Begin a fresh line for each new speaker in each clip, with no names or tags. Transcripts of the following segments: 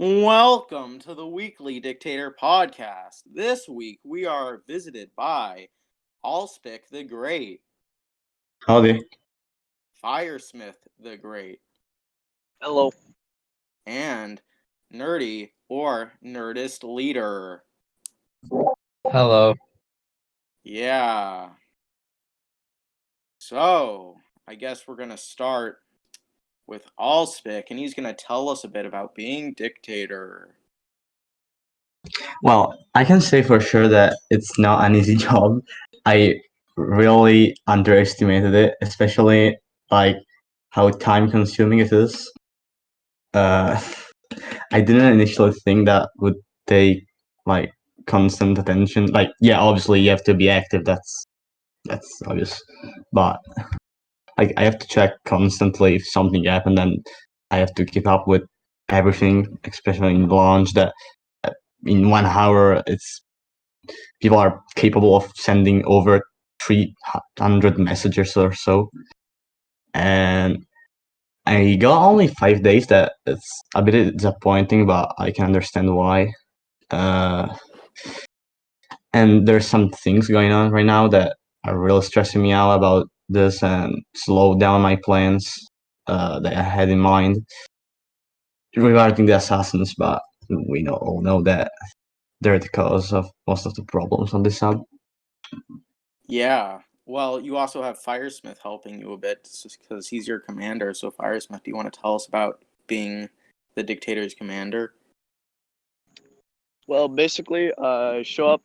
Welcome to the Weekly Dictator Podcast. This week we are visited by Alespic the Great,
Howdy.
Firesmith the Great,
Hello.
and Nerdy or Nerdist Leader.
Hello.
Yeah. So, I guess we're going to start with Alespic, and he's going to tell us a bit about being dictator.
Well, I can say for sure that it's not an easy job. I really underestimated it, especially like how time consuming it is. Uh, I didn't initially think that would take like constant attention. Like, yeah, obviously you have to be active. That's obvious, but like I have to check constantly if something happened, and I have to keep up with everything, especially in launch. That in 1 hour, it's people are capable of sending over 300 messages or so, and I got only 5 days. That it's a bit disappointing, but I can understand why. Uh, and there's some things going on right now that are really stressing me out about this and slow down my plans that I had in mind regarding the assassins. But we all know that they're the cause of most of the problems on this sub.
Yeah. Well, you also have Firesmith helping you a bit because he's your commander. So, Firesmith, do you want to tell us about being the dictator's commander?
Well, basically, I show up,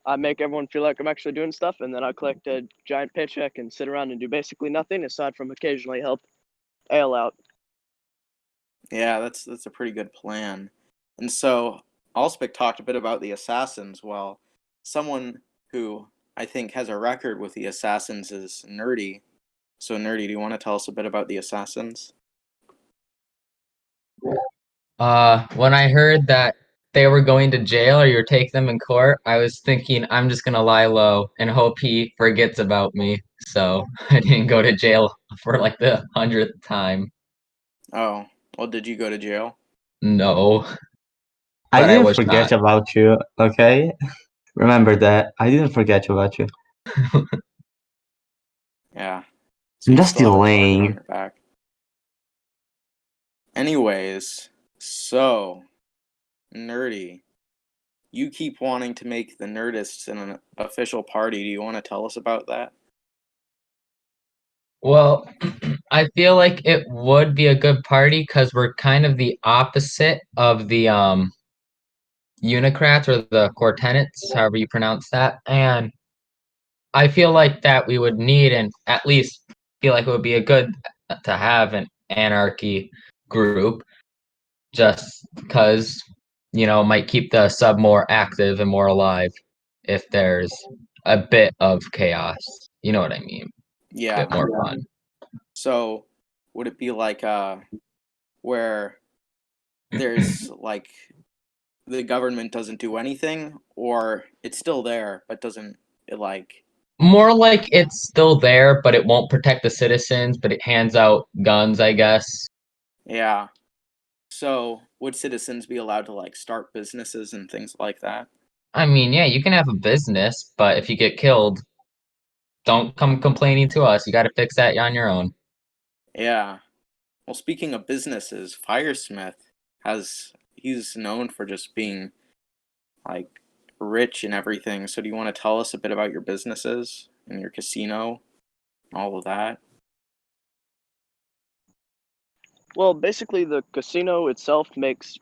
I make everyone feel like I'm actually doing stuff, and then I collect a giant paycheck and sit around and do basically nothing aside from occasionally help Ale out.
Yeah, that's a pretty good plan. And so, Allspic talked a bit about the assassins. Well, someone who I think has a record with the assassins is Nerdy. So, Nerdy, do you want to tell us a bit about the assassins?
When I heard that they were going to jail or you're taking them in court, I was thinking I'm just gonna lie low and hope he forgets about me. So I didn't go to jail for like the 100th time.
Oh, well, did you go to jail?
No,
I
but I
didn't
was
forget
not.
about you, okay? Remember that. I didn't forget about you.
Yeah. So
I'm
you
just
still have a target on
delaying.
your back. Anyways, so, Nerdy, you keep wanting to make the Nerdists an official party. Do you want to tell us about that?
Well, I feel like it would be a good party because we're kind of the opposite of the Unicrats or the Quartenets, however you pronounce that. And I feel like that we would need and at least feel like it would be a good to have an anarchy group just because, might keep the sub more active and more alive if there's a bit of chaos. You know what I mean? A
Yeah.
bit more fun.
So, would it be like where there's like the government doesn't do anything, or it's still there but doesn't it like?
More like it's still there, but it won't protect the citizens, but it hands out guns, I guess.
Yeah. So, would citizens be allowed to like start businesses and things like that?
I mean, yeah, you can have a business, but if you get killed, don't come complaining to us. You got to fix that on your own.
Yeah. Well, speaking of businesses, Firesmith he's known for just being like rich and everything. So, do you want to tell us a bit about your businesses and your casino, all of that?
Well, basically, the casino itself makes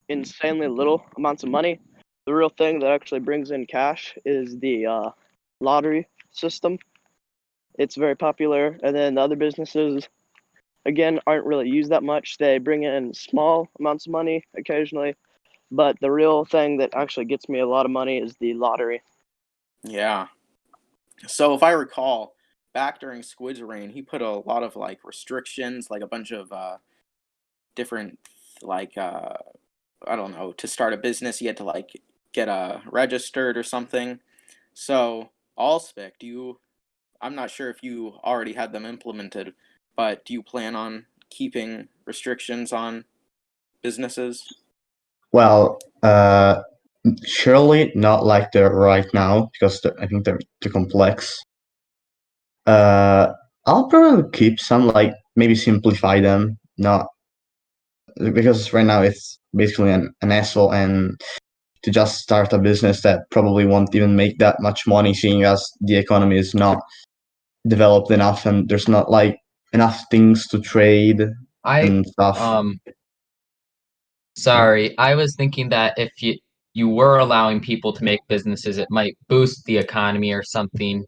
insanely little amounts of money. The real thing that actually brings in cash is the lottery system. It's very popular, and then the other businesses, again, aren't really used that much. They bring in small amounts of money occasionally, but the real thing that actually gets me a lot of money is the lottery.
Yeah. So if I recall, back during Squid's reign, he put a lot of like restrictions, like a bunch of different like I don't know, to start a business you had to like get registered or something. So Allspic, I'm not sure if you already had them implemented, but do you plan on keeping restrictions on businesses?
Well, surely not like they're right now because I think they're too complex. I'll probably keep some, like maybe simplify them, not because right now it's basically an hassle, and to just start a business that probably won't even make that much money, seeing as the economy is not developed enough and there's not like enough things to trade
I
and stuff.
Sorry, I was thinking that if you were allowing people to make businesses, it might boost the economy or something,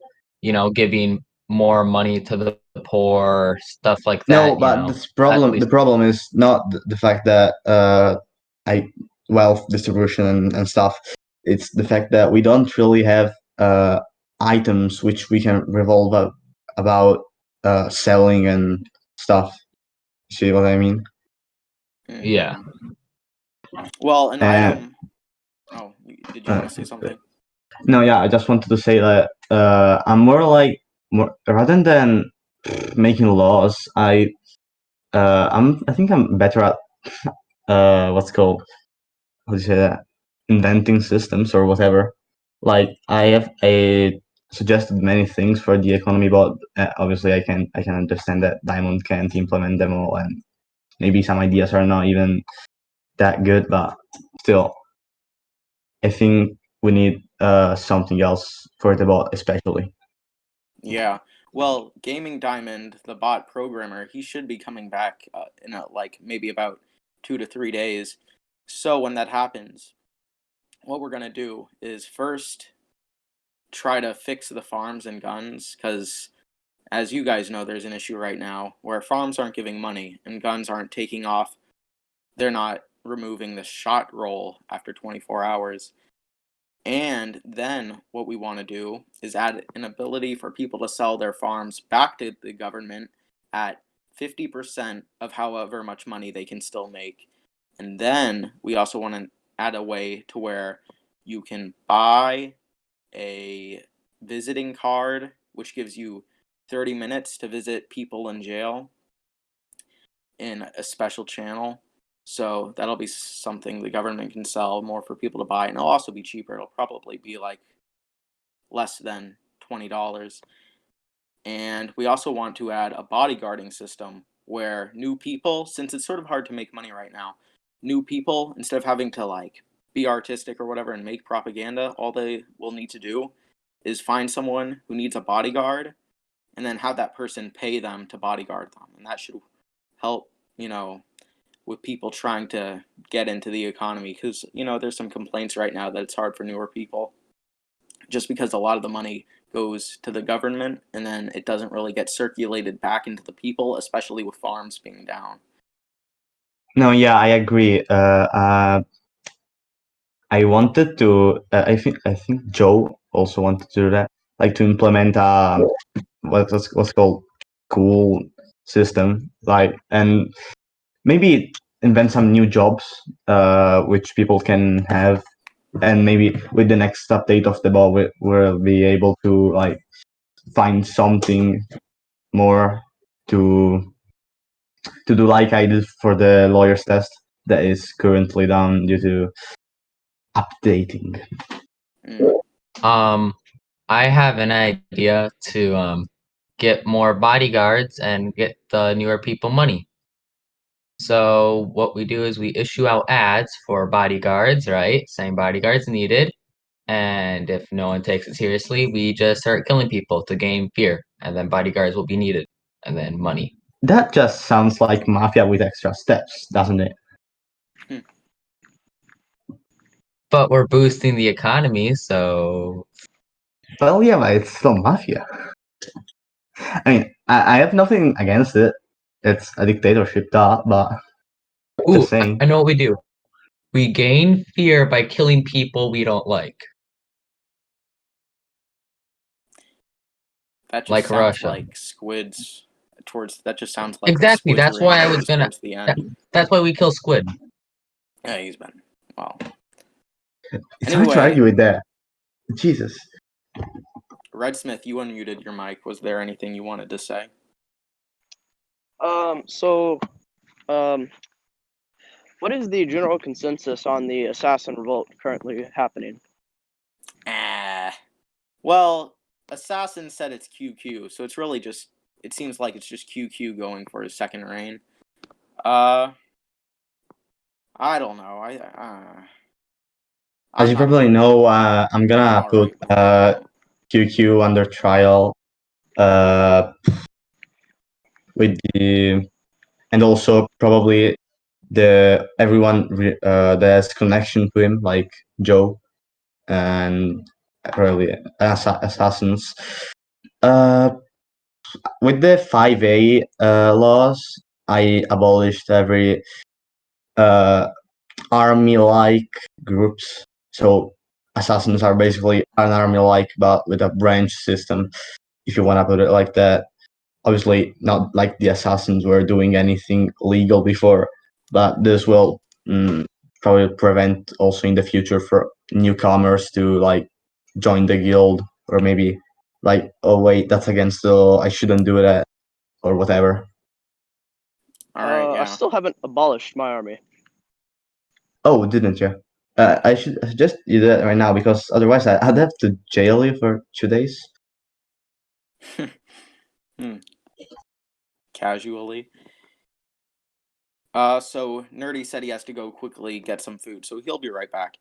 giving more money to the poor, stuff like
No,
that,
but
at
the
least.
problem is not the fact that I wealth distribution and stuff. It's the fact that we don't really have items which we can revolve about selling and stuff. See what I mean?
Yeah.
Well, an
And
item. Oh, did you want to say something?
no, yeah, I just wanted to say that I'm more like rather than making laws, I think I'm better at what's called, how do you say that, inventing systems or whatever. Like I have suggested many things for the economy, but obviously I can understand that Diamond can't implement them all, and maybe some ideas are not even that good, but still I think we need something else for the bot especially.
Yeah. Well, Gaming Diamond, the bot programmer, he should be coming back in maybe about 2 to 3 days. So when that happens, what we're gonna do is first try to fix the farms and guns, because as you guys know, there's an issue right now where farms aren't giving money and guns aren't taking off. They're not removing the shot roll after 24 hours. And then what we want to do is add an ability for people to sell their farms back to the government at 50% of however much money they can still make. And then we also want to add a way to where you can buy a visiting card, which gives you 30 minutes to visit people in jail in a special channel. So that'll be something the government can sell more for people to buy, and it'll also be cheaper. It'll probably be like less than $20. And we also want to add a bodyguarding system where new people, since it's sort of hard to make money right now, new people, instead of having to like be artistic or whatever and make propaganda, all they will need to do is find someone who needs a bodyguard and then have that person pay them to bodyguard them. And that should help, with people trying to get into the economy, because there's some complaints right now that it's hard for newer people just because a lot of the money goes to the government and then it doesn't really get circulated back into the people, especially with farms being down.
No, yeah, I agree. I wanted to. I think Joe also wanted to do that, like to implement what's called cool system, like, and maybe invent some new jobs which people can have, and maybe with the next update of the ball we'll be able to like find something more to do, like I did for the lawyer's test that is currently down due to updating.
I have an idea to get more bodyguards and get the newer people money. So what we do is we issue out ads for bodyguards, right? Saying bodyguards needed. And if no one takes it seriously, we just start killing people to gain fear. And then bodyguards will be needed. And then money.
That just sounds like mafia with extra steps, doesn't it?
But we're boosting the economy, so...
Well, yeah, but it's still mafia. I mean, I have nothing against it. It's a dictatorship, but
Ooh,
just saying.
I know what we do. We gain fear by killing people we don't like.
That just
Like
sounds
Russia.
like Squid's that just sounds like
Exactly,
Squid's
that's why I was gonna...
towards the end.
That's why we kill Squid.
Yeah, he's been, well.
It's hard to argue with that. Jesus.
Redsmith, you unmuted your mic. Was there anything you wanted to say?
What is the general consensus on the assassin revolt currently happening?
Well, Assassin said it's QQ, so it's really just. It seems like it's just QQ going for his second reign. I don't know.
As you probably know, I'm gonna put QQ under trial. With the, and also probably everyone that has connection to him, like Joe and probably assassins. With the 5A laws, I abolished every army-like groups. So assassins are basically an army-like, but with a branch system, if you want to put it like that. Obviously, not like the assassins were doing anything legal before, but this will probably prevent also in the future for newcomers to like join the guild, or maybe like, oh wait, that's against the law, I shouldn't do that, or whatever.
All right, yeah.
I still haven't abolished my army.
Oh, didn't you? I should suggest you do that right now, because otherwise I'd have to jail you for 2 days.
Casually. So Nerdy said he has to go quickly get some food, so he'll be right back.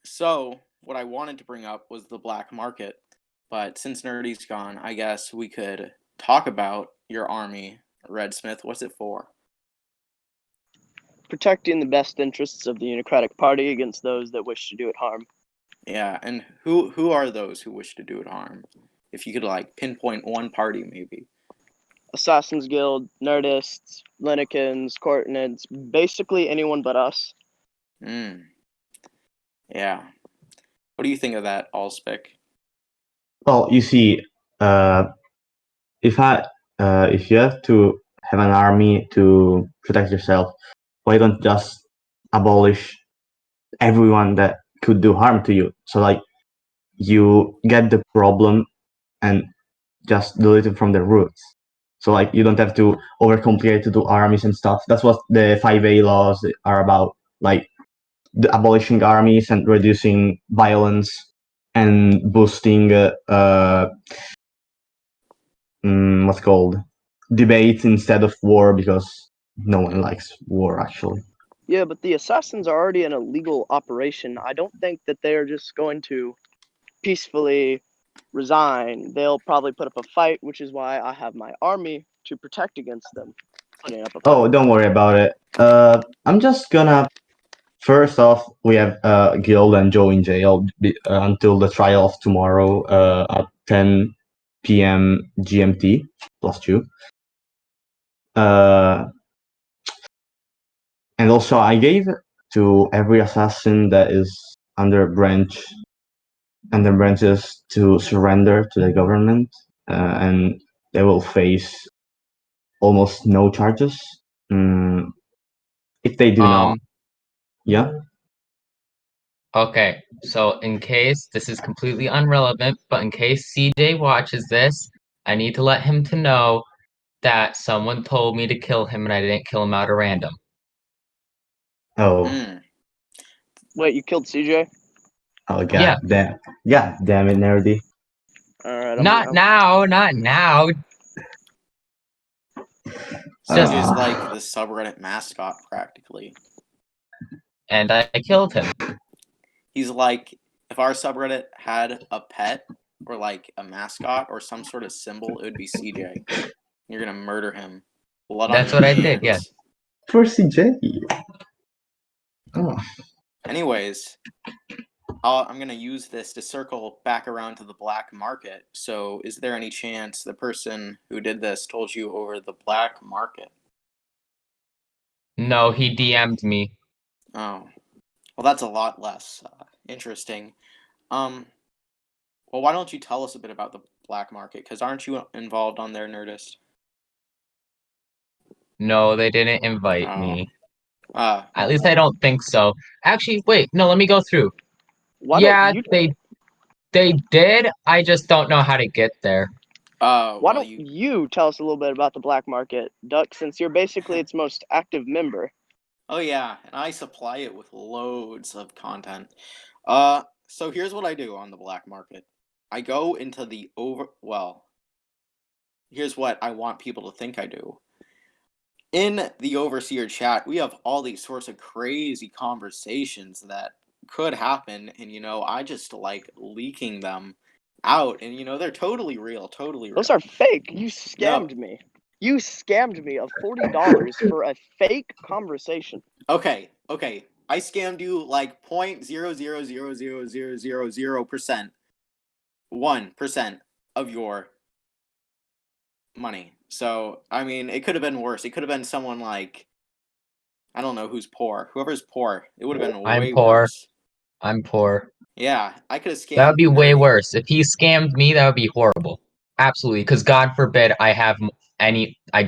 So what I wanted to bring up was the black market, but since Nerdy's gone, I guess we could talk about your army, Redsmith. What's it for?
Protecting the best interests of the Unicratic Party against those that wish to do it harm.
Yeah, and who are those who wish to do it harm? If you could like pinpoint one party, maybe.
Assassin's Guild, Nerdists, Linikins, Courtinids, basically anyone but us.
Yeah. What do you think of that, Alespic?
Well, you see, if you have to have an army to protect yourself, why don't just abolish everyone that could do harm to you? So like, you get the problem and just delete it from the roots. So like, you don't have to overcomplicate to do armies and stuff. That's what the 5A laws are about, like abolishing armies and reducing violence and boosting what's called debate instead of war, because no one likes war actually.
Yeah, but the assassins are already an illegal operation. I don't think that they're just going to peacefully resign. They'll probably put up a fight, which is why I have my army to protect against them putting up a fight.
Oh, don't worry about it. I'm just gonna, first off, we have Guild and Joe in jail until the trial of tomorrow at 10 p.m. GMT +2. And also I gave to every assassin that is under branches to surrender to the government, and they will face almost no charges. If they do not. Yeah?
Okay, so in case this is completely irrelevant, but in case CJ watches this, I need to let him to know that someone told me to kill him and I didn't kill him out of random.
Oh.
Wait, you killed CJ?
Oh, God damn it, Nerdy.
Alright,
Not now.
CJ's like the subreddit mascot, practically.
And I killed him.
He's like, if our subreddit had a pet, or like a mascot, or some sort of symbol, it would be CJ. You're gonna murder him.
That's what I did, yeah.
For CJ. Oh.
Anyways, I'm gonna use this to circle back around to the black market. So, is there any chance the person who did this told you over the black market?
No, he DM'd me.
Oh, well, that's a lot less interesting. Well, why don't you tell us a bit about the black market? Because aren't you involved on there, Nerdist?
No, they didn't invite me. At least I don't think so. Actually, wait, no, let me go through. They did. I just don't know how to get there.
Why
Well,
don't you tell us a little bit about the black market, Duck, since you're basically its most active member?
Oh yeah, and I supply it with loads of content. So here's what I do on the black market. I go into the here's what I want people to think I do. In the overseer chat, we have all these sorts of crazy conversations that could happen, and I just like leaking them out, and they're totally real, totally real.
Those are fake. You
No.
scammed me. You scammed me of $40 for a fake conversation.
Okay. I scammed you like 0.0000000%, 1% of your money. So, I mean, it could have been worse. It could have been someone like, I don't know who's poor. Whoever's poor, it would have been way worse.
I'm poor.
Yeah, I could have scammed.
That would be way
Nerdy.
worse. If he scammed me, that would be horrible. Absolutely, because God forbid I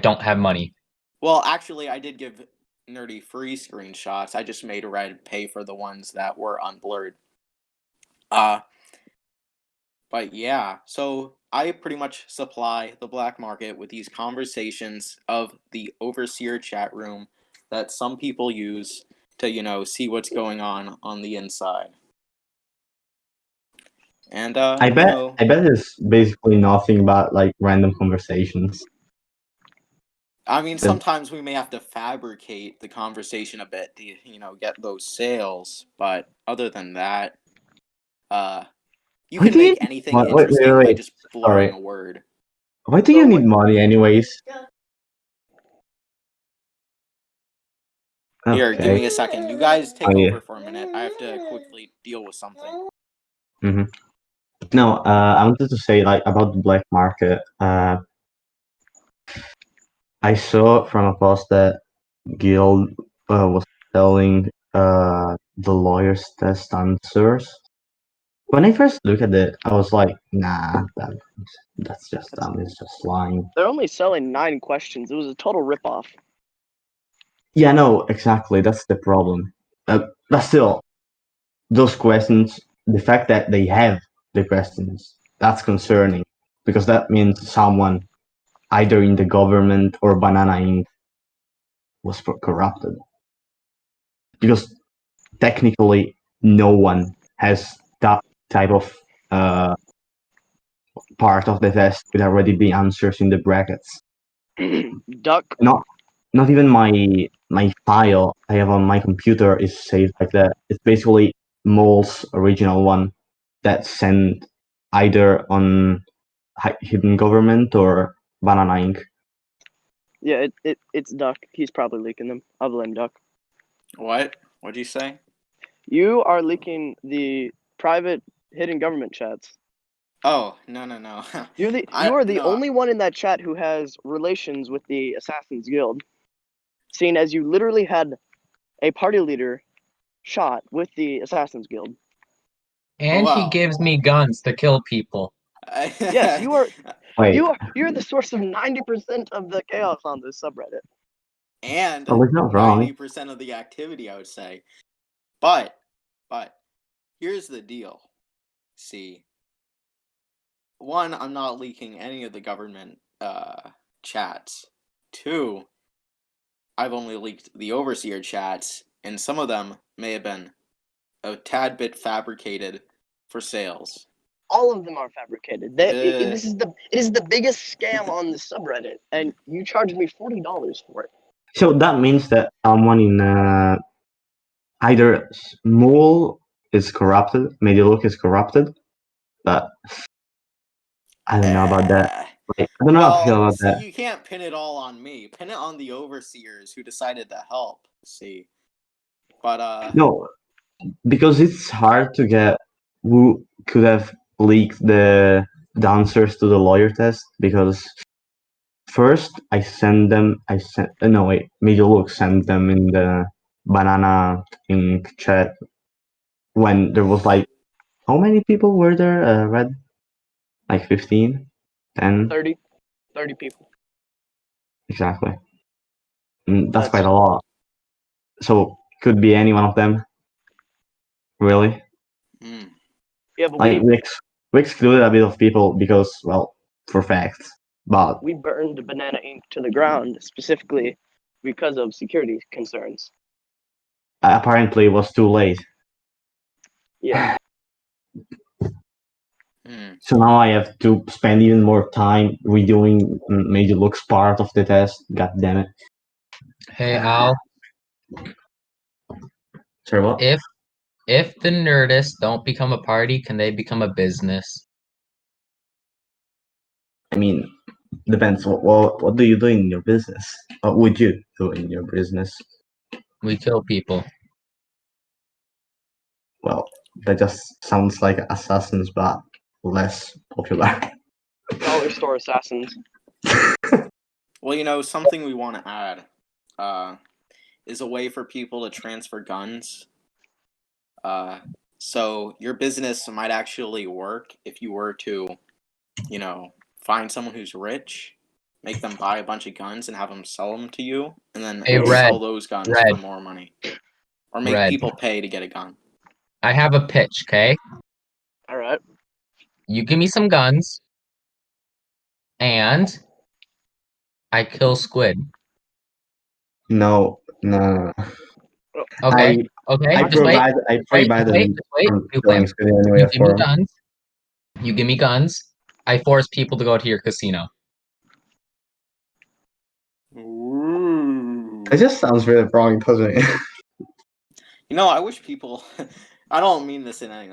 don't have money.
Well, actually, I did give Nerdy free screenshots. I just made Red pay for the ones that were unblurred. But yeah, so I pretty much supply the black market with these conversations of the overseer chat room that some people use to, see what's going on the inside. And
I bet it's basically nothing but like random conversations.
I mean, sometimes we may have to fabricate the conversation a bit to, get those sales. But other than that, you can make anything interesting by just blurring a word.
Why do you need money anyways?
Here, give me a second. You guys take over for a minute. I have to quickly deal with something.
Mm-hmm. No, I wanted to say like about the black market. I saw from a post that Guild was selling the lawyer's test answers. When I first looked at it, I was like, nah, that's just dumb. It's just lying.
They're only selling 9 questions. It was a total ripoff.
Yeah, no, exactly. That's the problem. But still, those questions, the fact that they have the questions, that's concerning because that means someone, either in the government or Banana Inc., was corrupted. Because technically, no one has that type of part of the test with already be answers in the brackets.
Duck.
Not even my file I have on my computer is saved like that. It's basically Mole's original one that's sent either on Hidden Government or Banana Inc.
Yeah, it's Duck. He's probably leaking them. I'll blame Duck.
What? What'd you say?
You are leaking the private hidden government chats.
Oh, no.
You are the only one in that chat who has relations with the Assassin's Guild. Seeing as you literally had a party leader shot with the Assassin's Guild.
And he gives me guns to kill people.
Yes, you are.
Wait.
You're the source of 90% of the chaos on this subreddit.
And
Oh, it's not wrong.
90% of the activity, I would say. But here's the deal. See, one, I'm not leaking any of the government chats. Two, I've only leaked the overseer chats, and some of them may have been a tad bit fabricated for sales.
All of them are fabricated. It is the biggest scam on the subreddit, and you charged me $40 for it.
So that means that someone in either Mole is corrupted, Medialook is corrupted, but I don't know about that. Like, I don't know how to feel about that.
You can't pin it all on me. Pin it on the overseers who decided to help. See, but
no, because it's hard to get who could have leaked the answers to the lawyer test. Because first Medialook sent them in the Banana Inc. chat when there was like, how many people were there? Red, like 15, 10,
30 people.
Exactly. That's quite a lot. So could be any one of them. Really?
Yeah, but
Like we excluded a bit of people because, well, for facts. But
We burned Banana Inc. to the ground specifically because of security concerns.
apparently, it was too late.
Yeah.
So now I have to spend even more time redoing Major Luke's part of the test. God damn it.
Hey Al,
Sorry, what?
if the Nerdists don't become a party, can they become a business?
I mean, depends. What do you do in your business? What would you do in your business?
We kill people.
Well, that just sounds like assassins, but less popular.
Dollar store assassins.
Well, something we want to add is a way for people to transfer guns. So your business might actually work if you were to, find someone who's rich, make them buy a bunch of guns and have them sell them to you, and then sell those guns for more money. Or make people pay to get a gun.
I have a pitch, okay?
All right.
You give me some guns, and I kill squid.
No.
Okay.
I pretty bad at killing squid anyway.
You give me guns. You give me guns. I force people to go to your casino.
Ooh.
It just sounds really wrong, doesn't it?
I wish people. I don't mean this in any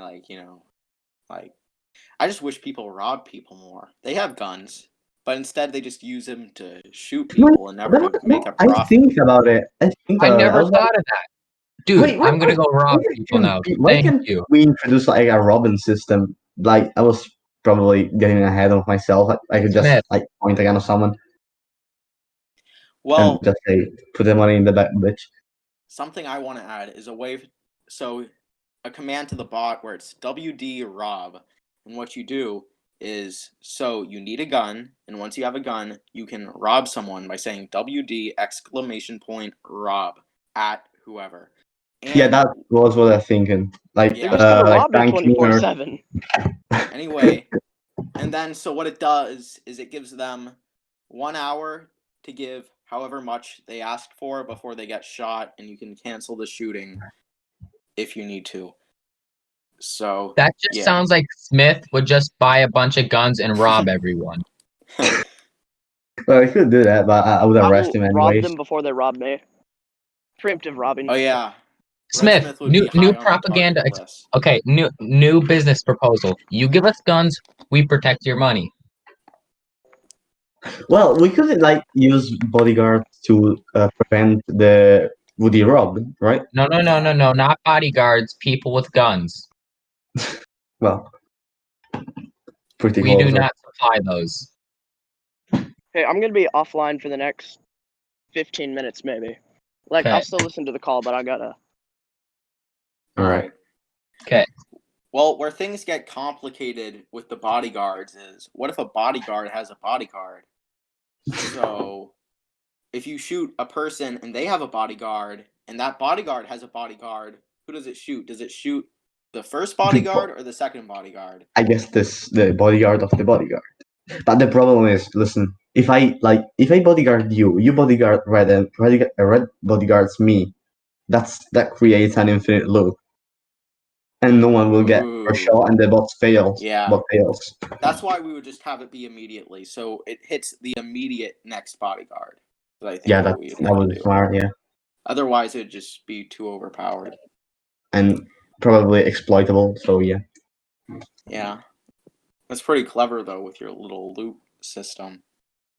I just wish people rob people more. They have guns, but instead they just use them to shoot people and never make a profit.
I think about it.
I never thought of that. Dude, I'm gonna go rob people now. Thank you.
We introduced like a Robin system. Like I was probably getting ahead of myself. I could just point a gun at someone.
Well,
and just say, put the money in the back, bitch.
Something I want to add is a command to the bot where it's WD rob, and what you do is you need a gun, and once you have a gun, you can rob someone by saying WD rob at whoever. And,
yeah, that was what I was thinking. Like,
they're just gonna rob you 24/7.
Anyway, and then what it does is it gives them 1 hour to give however much they asked for before they get shot, and you can cancel the shooting if you need to. So
that just sounds like Smith would just buy a bunch of guns and rob everyone.
Well, I could do that, but I would arrest him anyways.
Rob them before they rob me. Preemptive robbing.
Oh yeah.
Smith, new propaganda. Okay, new business proposal. You give us guns, we protect your money.
Well, we could use bodyguards to prevent the Woody rob, right?
No, not bodyguards. People with guns.
Well, pretty
we do not supply those.
Hey, I'm gonna be offline for the next 15 minutes, maybe. I'll still listen to the call, but I gotta.
All right.
Okay.
Well, where things get complicated with the bodyguards is, what if a bodyguard has a bodyguard? So, if you shoot a person and they have a bodyguard, and that bodyguard has a bodyguard, who does it shoot? Does it shoot the first bodyguard or the second bodyguard?
I guess the bodyguard of the bodyguard. But the problem is, listen, if I bodyguard you, you bodyguard Red, and Red bodyguards me, that creates an infinite loop. And no one will get a shot, and the bot fails.
Yeah.
Bot fails.
That's why we would just have it be immediately, so it hits the immediate next bodyguard. I think
that would be smart, yeah.
Otherwise, it'd just be too overpowered.
And probably exploitable, so yeah.
Yeah. That's pretty clever, though, with your little loop system.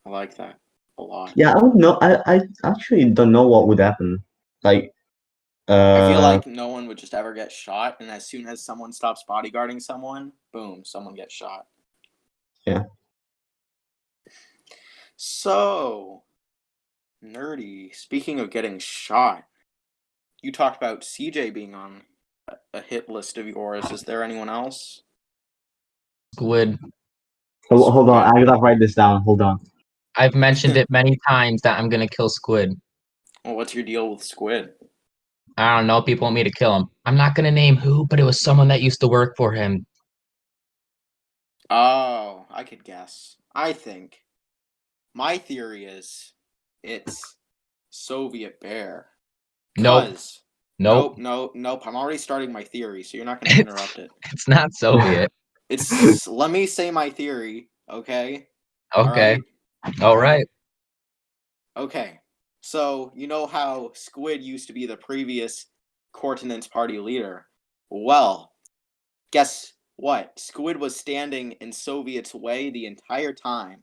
I like that a lot.
Yeah, I don't know. I actually don't know what would happen.
I feel like no one would just ever get shot, and as soon as someone stops bodyguarding someone, boom, someone gets shot.
Yeah.
So, Nerdy, speaking of getting shot, you talked about CJ being on a hit list of yours. Is there anyone else?
Squid.
Hold on, I gotta write this down. Hold on.
I've mentioned it many times that I'm gonna kill Squid.
Well, what's your deal with Squid?
I don't know. People want me to kill him. I'm not gonna name who, but it was someone that used to work for him.
Oh, I could guess. I think my theory is it's Soviet bear.
Nope. Nope.
Nope. I'm already starting my theory, so you're not going to interrupt it.
It's not Soviet.
Let me say my theory, okay?
Okay.
All
All right.
Okay. So, you know how Squid used to be the previous Coordinates Party leader? Well, guess what? Squid was standing in Soviet's way the entire time.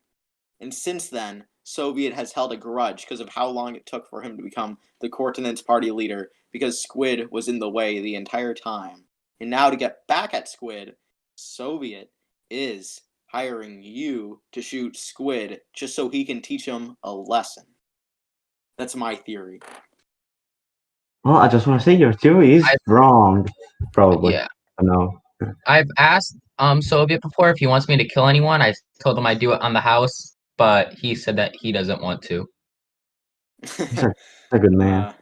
And since then, Soviet has held a grudge because of how long it took for him to become the Coordinates Party leader, because Squid was in the way the entire time. And now to get back at Squid, Soviet is hiring you to shoot Squid just so he can teach him a lesson. That's my theory.
Well, I just want to say your theory is wrong. Probably.
Yeah.
I know.
I've asked Soviet before if he wants me to kill anyone. I told him I'd do it on the house, but he said that he doesn't want to.
He's a good man.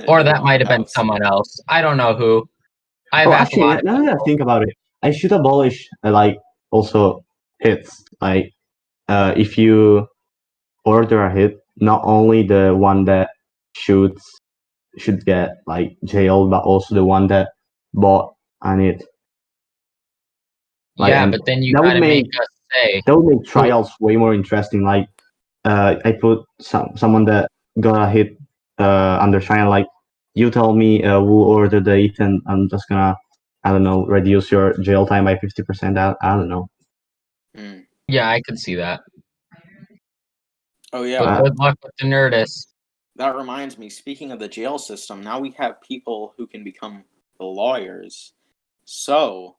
Or that might have been someone else. I don't know who. I've asked
actually,
a lot of
now that I think about it, I should abolish also hits. If you order a hit, not only the one that shoots should get jailed, but also the one that bought an hit.
Yeah, but then you
that
gotta
would
make us say
that would make trials way more interesting. I put someone that got a hit under China. You tell me who ordered the hit, and I'm just gonna, I don't know, reduce your jail time by 50%. I don't know.
Yeah, I could see that.
Oh yeah.
But good luck with the Nerdist.
That reminds me, speaking of the jail system, now we have people who can become the lawyers. So,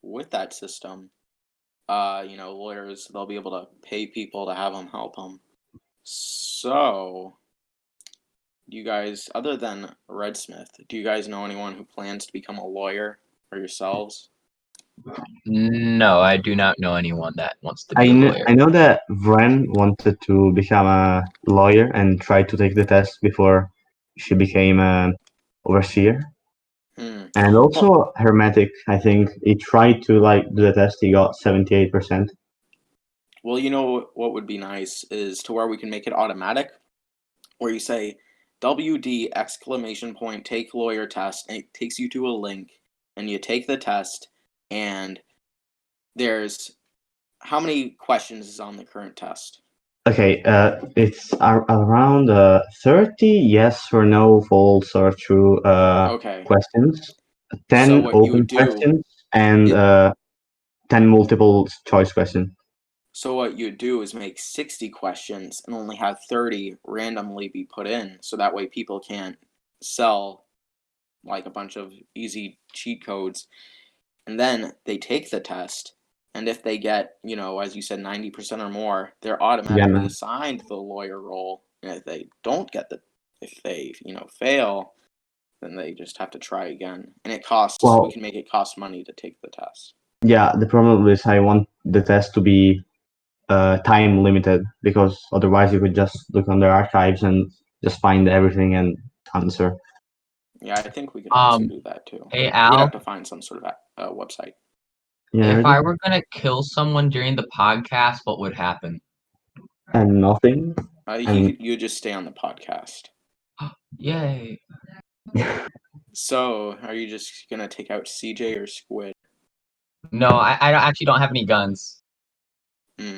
with that system, lawyers, they'll be able to pay people to have them help them. So, do you guys, other than Redsmith, do you guys know anyone who plans to become a lawyer or yourselves?
No, I do not know anyone that wants to be a lawyer.
I know that Vren wanted to become a lawyer and tried to take the test before she became an overseer. And also Hermetic, I think he tried to do the test. He got 78%.
Well, you know what would be nice is to where we can make it automatic, where you say WD exclamation point take lawyer test, and it takes you to a link, and you take the test, and there's how many questions is on the current test?
Okay, it's around 30 yes or no, false or true questions, 10 open questions, and 10 multiple choice questions.
So what you do is make 60 questions and only have 30 randomly be put in, so that way people can't sell a bunch of easy cheat codes. And then they take the test, and if they get, as you said, 90% or more, they're automatically assigned the lawyer role. And if they don't get if they, fail, then they just have to try again. And it costs, we can make it cost money to take the test.
Yeah, the problem is I want the test to be time limited, because otherwise you could just look on their archives and just find everything and answer.
Yeah, I think we could also do that too.
Hey, Al,
we'd have to find some sort of website.
Yeah,
if I were gonna kill someone during the podcast, what would happen?
And nothing.
You just stay on the podcast.
Yay.
So, are you just gonna take out CJ or Squid?
No, I actually don't have any guns.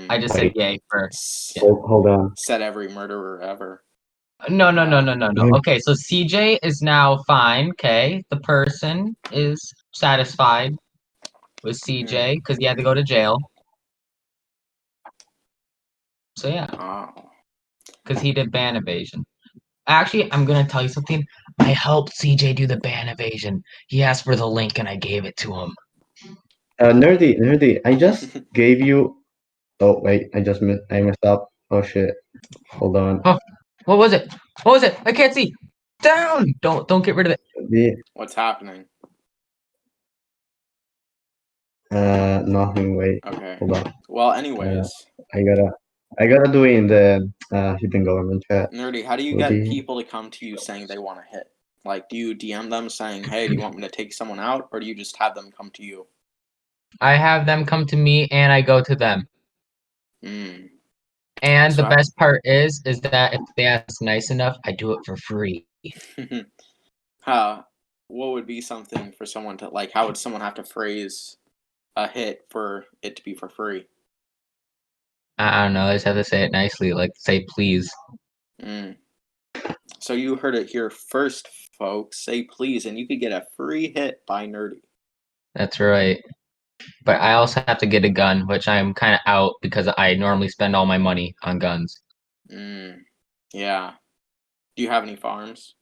I just said yay for.
Hold on.
Said every murderer ever.
No. Okay, so CJ is now fine. Okay, the person is satisfied with CJ because he had to go to jail. So yeah, because he did ban evasion. Actually, I'm gonna tell you something. I helped CJ do the ban evasion. He asked for the link and I gave it to him.
Nerdy, I just gave you. Oh wait, I messed up. Oh shit. Hold on.
Oh, what was it? What was it? I can't see. Down. Don't get rid of it.
What's happening?
Nothing. Wait.
Okay.
Hold on.
Well, anyways,
I gotta do it in the hidden government chat.
Nerdy, how do you get people to come to you saying they want to hit? Do you DM them saying, "Hey, do you want me to take someone out," or do you just have them come to you?
I have them come to me and I go to them.
Mm.
And the
So,
best part is that if they ask nice enough, I do it for free.
what would be something for someone to like? How would someone have to phrase a hit for it to be for free?
I don't know. I just have to say it nicely, like say please.
Mm. So you heard it here first, folks. Say please, and you could get a free hit by Nerdy.
That's right. But I also have to get a gun, which I'm kind of out because I normally spend all my money on guns.
Yeah. Do you have any farms?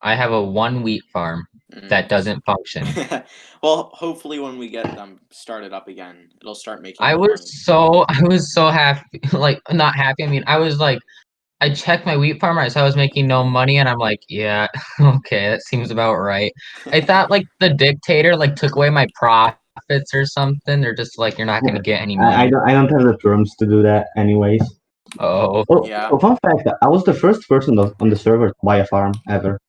I have a 1 wheat farm that doesn't function.
Well, hopefully when we get them started up again, it'll start making
I
more money.
was so happy, like not happy. I mean, I checked my wheat farm, I saw I was making no money, and I'm like, yeah, okay, that seems about right. I thought like the dictator like took away my profits or something. They're just like, you're not gonna get any money.
I don't have the terms to do that anyways.
Oh,
Oh,
Yeah.
so fun fact, I was the first person on the server to buy a farm ever.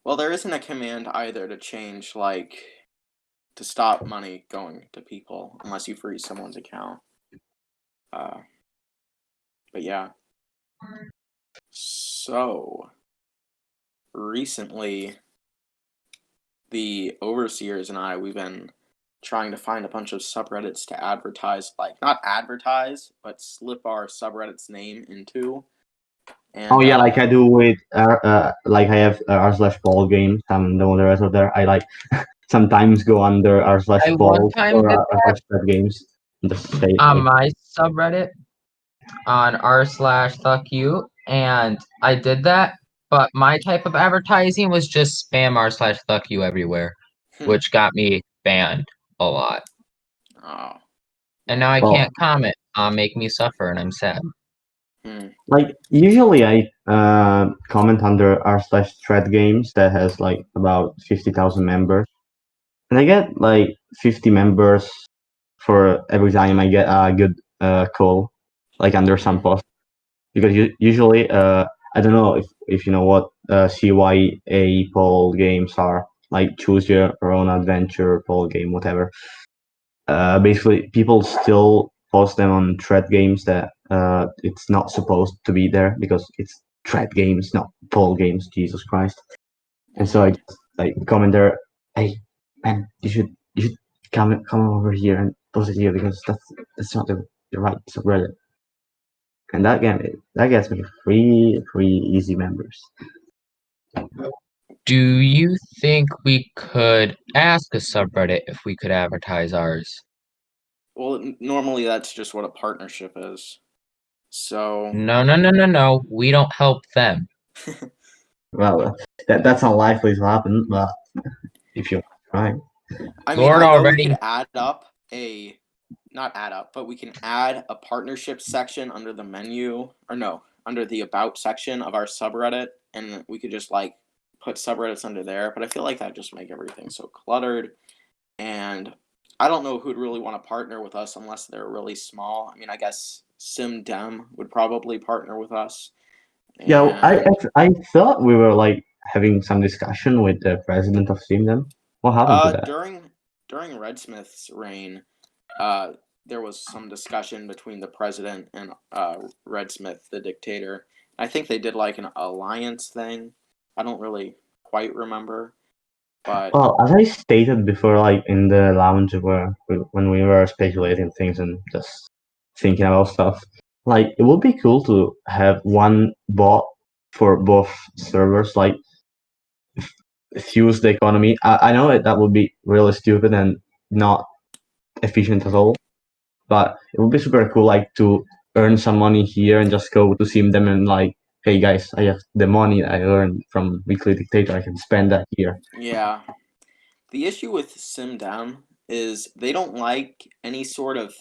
Well, there isn't a command either to change, like, to stop money going to people unless you freeze someone's account. But yeah. So, recently, the overseers and I, we've been trying to find a bunch of subreddits to advertise, like, not advertise, but slip our subreddit's name into. And,
Oh yeah, like I do with like I have r/ball games. I'm the moderator there. I like sometimes go under
I one
r/balls
time
or
did
r/stat games. Just say
on
like,
my subreddit on r/fuck you, and I did that, but my type of advertising was just spam r/fuck you everywhere, which got me banned a lot.
oh,
And now I
well,
can't comment. Make me suffer, and I'm sad.
like usually I comment under r/thread games that has like about 50,000 members, and I get like 50 members for every time I get a good call, like under some post. Because usually I don't know if you know what CYA poll games are, like choose your own adventure poll game, whatever. Basically people still post them on thread games that it's not supposed to be there because it's thread games, not poll games. Jesus Christ. And so I just like comment there, hey man, you should come over here and post it here because that's not the right subreddit. And that gets me free easy members.
Do you think we could ask a subreddit if we could advertise ours?
Well, normally that's just what a partnership is. So.
No. We don't help them.
Well, that's unlikely to happen, but if you try.
I mean,
Lord
I know we
already.
could not add up, but we can add a partnership section under the menu, or no, under the about section of our subreddit, and we could just like put subreddits under there. But I feel like that just make everything so cluttered, and I don't know who'd really want to partner with us unless they're really small. I mean, I guess SimDem would probably partner with us.
Yeah,
And,
I thought we were like having some discussion with the president of SimDem. What happened to that?
during Redsmith's reign, there was some discussion between the president and Redsmith, the dictator. I think they did like an alliance thing. I don't really quite remember, but
Well, as I stated before, like in the lounge when we were speculating things and just thinking about stuff, like it would be cool to have one bot for both servers, like fuse the economy. I know that would be really stupid and not efficient at all, but it would be super cool, like to earn some money here and just go to SimDem and like, hey guys, I have the money I earned from Weekly Dictator. I can spend that here.
yeah. The issue with SimDem is they don't like any sort of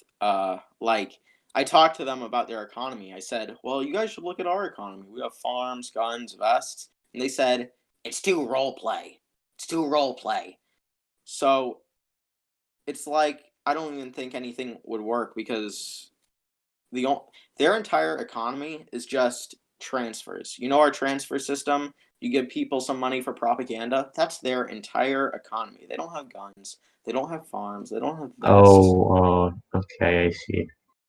like. I talked to them about their economy. I said, "Well, you guys should look at our economy. We have farms, guns, vests." And they said, "It's too role play. It's too role play." So it's like I don't even think anything would work because their entire economy is just transfers. You know our transfer system? You give people some money for propaganda. That's their entire economy. They don't have guns. They don't have farms. They don't have vests.
Oh, okay, I see.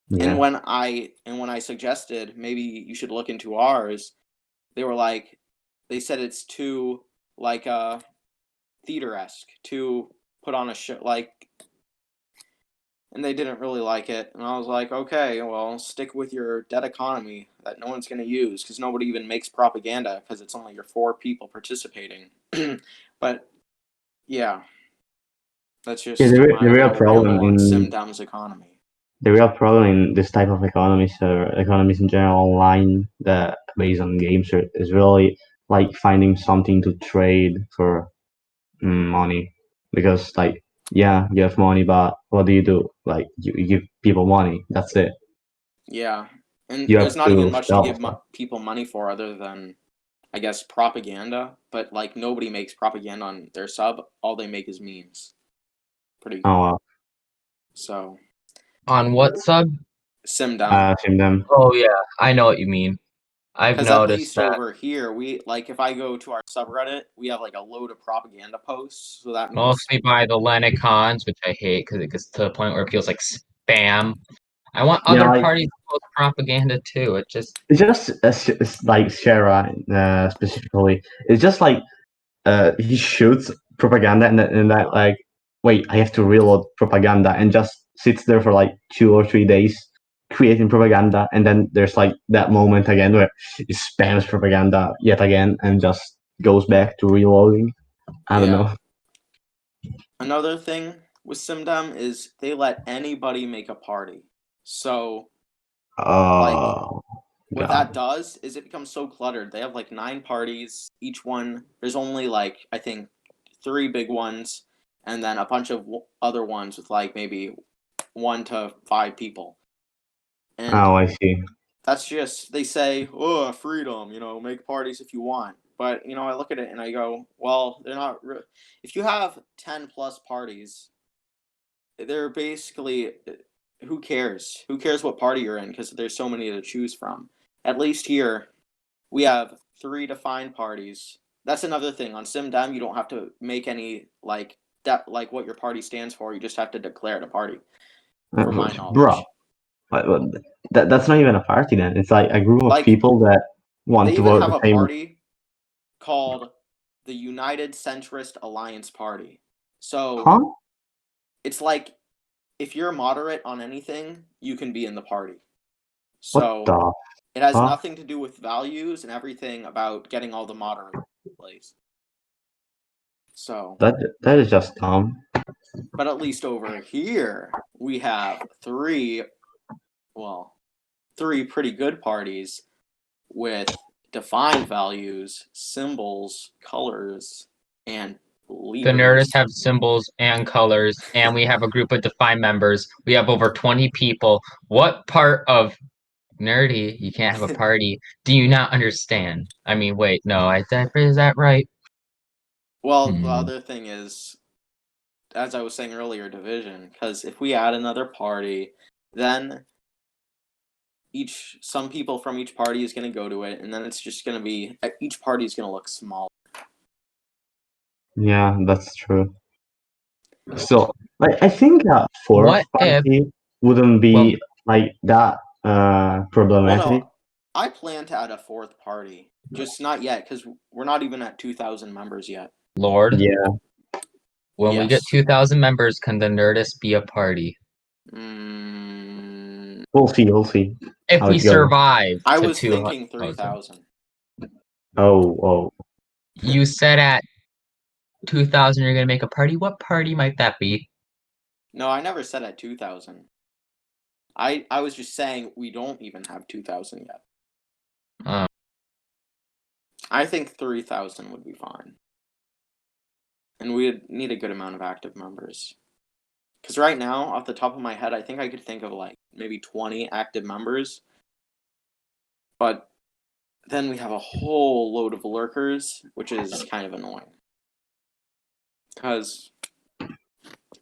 Yeah.
And when I suggested maybe you should look into ours, they said it's too like theater-esque, to put on a show, like, and they didn't really like it. And I was like, okay, well, stick with your dead economy that no one's going to use, because nobody even makes propaganda, because it's only your 4 people participating. But yeah, that's just
the
my
real
little
problem
ramble on
in
SimDum's economy.
the real problem in this type of economies or economies in general online that based on games is really like finding something to trade for money, because like yeah, you have money, but what do? Like you give people money, that's it.
Yeah, and
You
there's
have
not even
to
much to
sell
give
stuff.
people money for other than, I guess, propaganda. But like nobody makes propaganda on their sub. All they make is memes. Pretty
Oh
cool.
well.
So
On what sub?
SimDum.
Same them.
Oh yeah, I know what you mean. I've
Because at
noticed
least
that.
over here, we like if I go to our subreddit, we have like a load of propaganda posts. So that means
Mostly by the Lenicons, which I hate because it gets to the point where it feels like spam. I want
Yeah,
other
like
parties to post propaganda too. It just
it's just it's like Shara specifically. It's just like he shoots propaganda and that like wait, I have to reload propaganda, and just sits there for like 2 or 3 days creating propaganda, and then there's like that moment again where he spams propaganda yet again and just goes back to reloading. I don't know.
Another thing with SimDum is they let anybody make a party. So like
Oh
what
god.
that does is it becomes so cluttered. They have like 9 parties. Each one, there's only like, I think, 3 big ones, and then a bunch of other ones with like maybe 1 to 5 people. And
Oh, I see.
that's just, they say, oh, freedom, make parties if you want. But, I look at it and I go, well, they're not, if you have 10 plus parties, they're basically, who cares? Who cares what party you're in? Because there's so many to choose from. At least here, we have 3 defined parties. That's another thing. On SimDem, you don't have to make any, like, that, like what your party stands for. You just have to declare it a party, from my knowledge.
Bro, that's not even a party then. It's like a group of
Like,
people that want
they
to
even
vote
have
the
a
same.
party called the United Centrist Alliance Party. So
Huh?
it's like, if you're moderate on anything, you can be in the party.
What
So
the
it has
fuck?
nothing to do with values and everything about getting all the moderate in place. So
That is just dumb.
but at least over here, we have 3 pretty good parties with defined values, symbols, colors, and
the
leaders.
Nerdists have symbols and colors, and we have a group of defined members. We have over 20 people. What part of nerdy, you can't have a party, do you not understand? I mean, wait, no, is that right?
Well, the other thing is, as I was saying earlier, division. Because if we add another party, then some people from each party is going to go to it, and then it's just going to be, each party is going to look smaller.
Yeah, that's true. So, like, I think that fourth
What if-
party wouldn't be like that
Well,
problematic.
no, I plan to add a 4th party, just not yet, because we're not even at 2,000 members yet.
Lord,
Yeah.
when we get
Yes.
2,000 members, can the Nerdist be a party?
We'll see
If
how
we
it goes.
survive
I
to
was
2,000.
thinking 3,000.
Oh.
You said at 2,000 you're gonna make a party. What party might that be?
No, I never said at 2,000. I was just saying we don't even have 2,000 yet. I think 3,000 would be fine. And we'd need a good amount of active members. Because right now, off the top of my head, I think I could think of like maybe 20 active members. But then we have a whole load of lurkers, which is kind of annoying. Because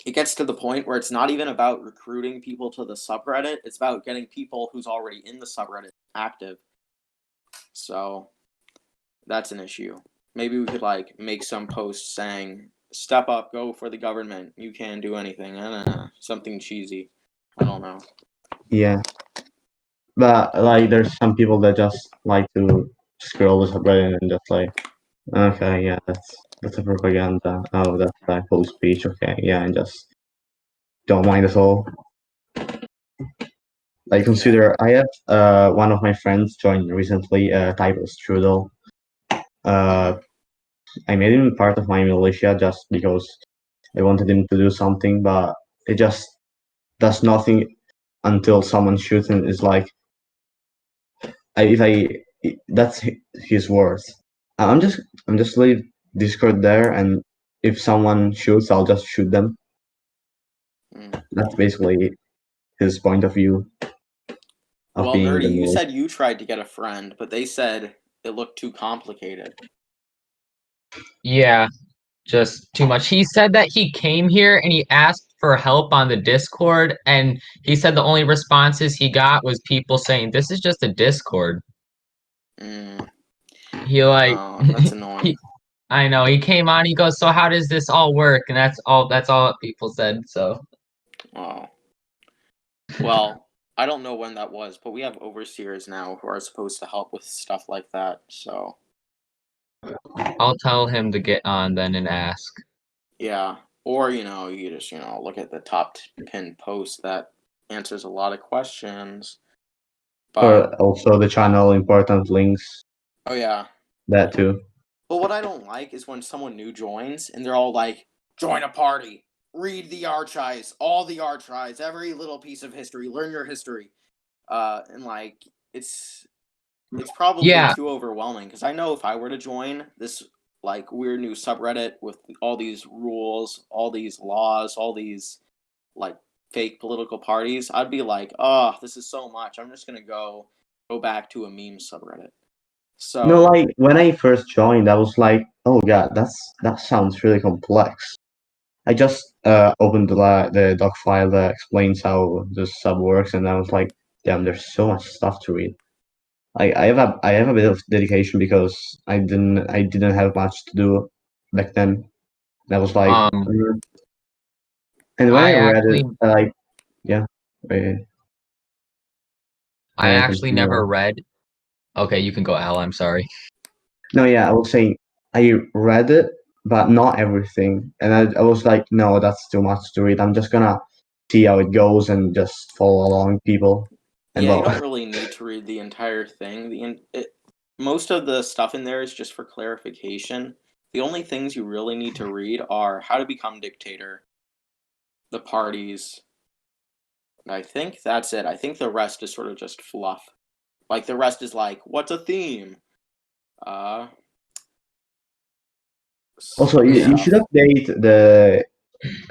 it gets to the point where it's not even about recruiting people to the subreddit, it's about getting people who's already in the subreddit active. So that's an issue. Maybe we could like make some post saying, step up, go for the government, you can't do anything. Something cheesy. I don't know.
Yeah, but like there's some people that just like to scroll the subreddit and just like, okay, yeah, that's a propaganda. Oh, that's like full speech. Okay, yeah, and just don't mind at all. Like consider, I have one of my friends joined recently, Typo Strudel. Uh, I made him part of my militia just because I wanted him to do something, but it just does nothing until someone shoots him. Is like, if I that's his words. I'm just leave Discord there, and if someone shoots, I'll just shoot them.
Mm.
That's basically his point of view of
Well,
being the
Nerdy, you
militia.
said you tried to get a friend, but they said it looked too complicated.
Yeah, just too much. He said that he came here and he asked for help on the Discord, and he said the only responses he got was people saying, "This is just a Discord."
Mm.
He like
Oh, that's annoying.
he I know, he came on, he goes, "So how does this all work?" And that's all people said, so
Oh. Well, I don't know when that was, but we have overseers now who are supposed to help with stuff like that, so
I'll tell him to get on then and ask.
yeah. Or, you just, look at the top pinned post that answers a lot of questions. But,
Or also the channel important links,
oh yeah.
that too.
But what I don't like is when someone new joins and they're all like, join a party, read the archives, all the archives, every little piece of history, learn your history. And like, it's probably
Yeah,
too overwhelming because I know if I were to join this like weird new subreddit with all these rules, all these laws, all these like fake political parties, I'd be like, oh, this is so much. I'm just gonna go back to a meme subreddit. So
Like when I first joined, I was like, oh god, that sounds really complex. I just opened the doc file that explains how the sub works, and I was like, damn, there's so much stuff to read. I have a bit of dedication because I didn't have much to do back then. And I was like,
um
and when I
I
read
actually
it, like, yeah, wait,
I actually
continue
never
on.
read. Okay, you can go, Al, I'm sorry.
No, yeah, I was saying I read it, but not everything, and I was like, no, that's too much to read. I'm just gonna see how it goes and just follow along people. And
yeah, you
well,
don't really need to read the entire thing. Most of the stuff in there is just for clarification. The only things you really need to read are how to become dictator, the parties. I think that's it. I think the rest is sort of just fluff. Like the rest is like, what's a theme? Uh,
also,
other
you should
stuff.
update the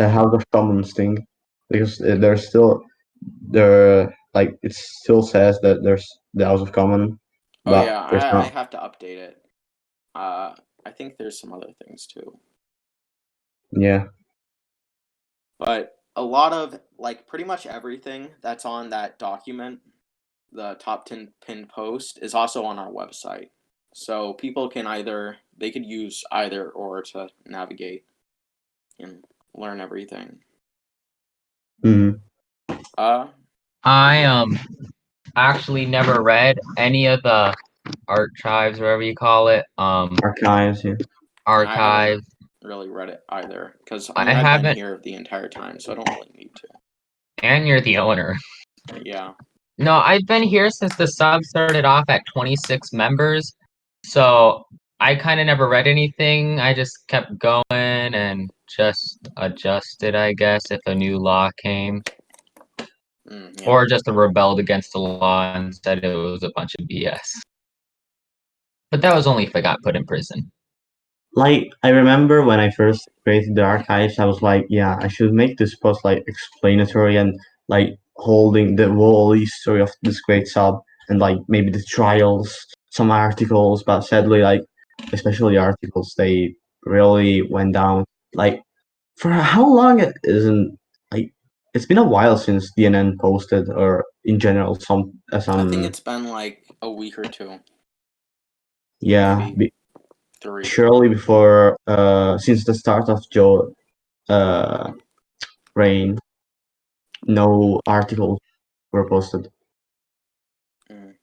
House of Commons thing because there's still there like it still says that there's the House of Common,
Oh
but
yeah,
there's
I
not.
have to update it. I think there's some other things too,
Yeah.
but a lot of like pretty much everything that's on that document, the top 10 pinned post, is also on our website. So people can they could use either or to navigate and learn everything.
Mm.
I actually never read any of the archives, whatever you call it.
Archives. Yeah.
I haven't
Archives.
really read it either because
I
I've been
haven't,
here the entire time, so I don't really need to.
and you're the owner.
Yeah.
No, I've been here since the sub started off at 26 members. So I kind of never read anything. I just kept going and just adjusted, I guess, if a new law came.
Yeah.
Or just rebelled against the law and said it was a bunch of BS. But that was only if I got put in prison.
Like I remember when I first created the archives, I was like, yeah, I should make this post like explanatory and like holding the whole history of this great sub and like maybe the trials, some articles, but sadly, like especially articles, they really went down. Like for how long it isn't like it's been a while since DNN posted or in general
I think
some
it's been like a week or two,
yeah
maybe 3.
surely before since the start of Joe uh reign, no articles were posted.
Mm.